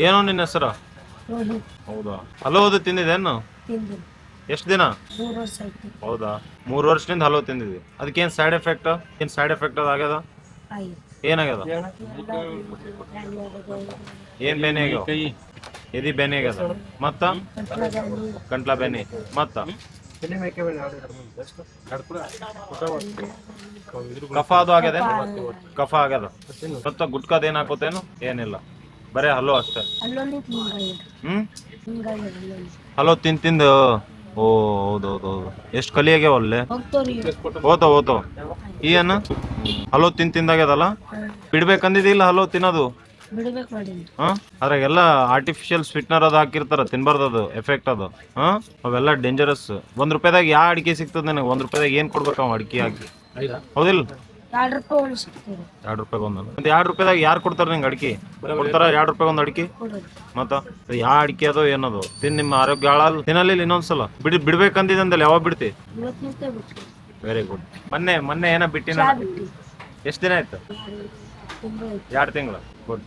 ಏನೋ ನಿನ್ನ ಹೆಸರು? ರೋಹಿತ್ ಹೌದಾ? ಹಲವು ತಿಂದಿದ್ದೇನು? ತಿಂದು ಎಷ್ಟು ದಿನ? 3 ವರ್ಷ ಆಯ್ತು. ಹೌದಾ? 3 ವರ್ಷದಿಂದ ಹಲವು ತಿಂದಿದ್ವಿ. ಅದಕ್ಕೇನು ಸೈಡ್ ಎಫೆಕ್ಟ್? ಏನು ಸೈಡ್ ಎಫೆಕ್ಟ್ ಅದು ಆಗ್ಯದ? ಆಯ್ತು ಏನಾಗ್ಯದ? ಏನು ಬೇನೆ ಆಗ್ಯಾವ? ಎದಿ ಬೇನೆ ಆಗ್ಯದ ಮತ್ತ ಗಂಟ್ಲ ಬೇನೆ ಮತ್ತ ಕಫ ಅದು ಆಗ್ಯದ? ಕಫ ಆಗ್ಯದ ಮತ್ತ ಗುಟ್ಕದ ಏನ್ ಹಾಕೋತೇನು? ಏನಿಲ್ಲ, ಬರೇ ಹಲೋ ಅಷ್ಟೇ. ಅಲ್ಲೊಂದು ಹಿಂಗಾಗಿದೆ. ಹ್ಮ್ ಹಿಂಗಾಗಿದೆ ಅಲ್ಲೊಂದು. ಹಲೋ ತಿಂದು ಓ ಹೌದೌದೌದು. ಎಷ್ಟು ಕಲಿ ಆಗ್ಯಾವ ಅಲ್ಲೇ? ಹೋಗ್ತವ್ರಿ. ಓತಾವ ಏನು ಹಲೋ ತಿಂದಾಗ್ಯದಲ್ಲ? ಬಿಡ್ಬೇಕಂದಿದಿಲ್ಲ ಹಲೋ ತಿನ್ನೋದು? ಬಿಡ್ಬೇಕು ಮಾಡೀನಿ. ಅದ್ರಾಗೆಲ್ಲ ಆರ್ಟಿಫಿಷಿಯಲ್ ಸ್ವೀಟ್ನರ್ ಅದು ಹಾಕಿರ್ತಾರ, ತಿನ್ಬಾರ್ದು, ಅದು ಎಫೆಕ್ಟ್ ಅದು. ಅವೆಲ್ಲ ಡೇಂಜರಸ್. ₹1 ಯಾವ ಅಡಿಕೆ ಸಿಗ್ತದೆ ನನಗೆ? ₹1 ಏನ್ ಕೊಡ್ಬೇಕು ಅವ ಅಡಿಕೆ ಹಾಕಿ? ಹೌದಿಲ್ಲ? ₹2 ಒಂದು ಸಿಗ್ತದೆ. ₹2 ಒಂದು. ಮತ್ತೆ ₹2 ಯಾರು ಕೊಡ್ತಾರ ನಿಂಗೆ ಅಡಿಕೆ? ಕೊಡ್ತಾರ ₹2 ಒಂದು ಅಡಿಕೆ? ಕೊಡೋದು. ಮತ್ತ ಯಾವ ಅಡಿಕೆ ಅದೋ ಏನದು? ನಿಮ್ಮ ಆರೋಗ್ಯ ಹಾಳಲ್ಲ. ತಿನ್ನಲಿಲ್ಲ ಇನ್ನೊಂದ್ಸಲ ಬಿಡ್ಬೇಕಂದಿದಂದಲ್ಲ, ಯಾವಾಗ ಬಿಡ್ತಿ? ಇವತ್ತಿನಿಂದ ಬಿಟ್ಟು ವೆರಿ ಗುಡ್. ಮೊನ್ನೆ ಏನೋ ಬಿಟ್ಟಿನ? ಚಾ ಬಿಟ್ಟು ಎಷ್ಟು ದಿನ ಆಯ್ತು? ತುಂಬ 2 ತಿಂಗಳು. ಗುಡ್.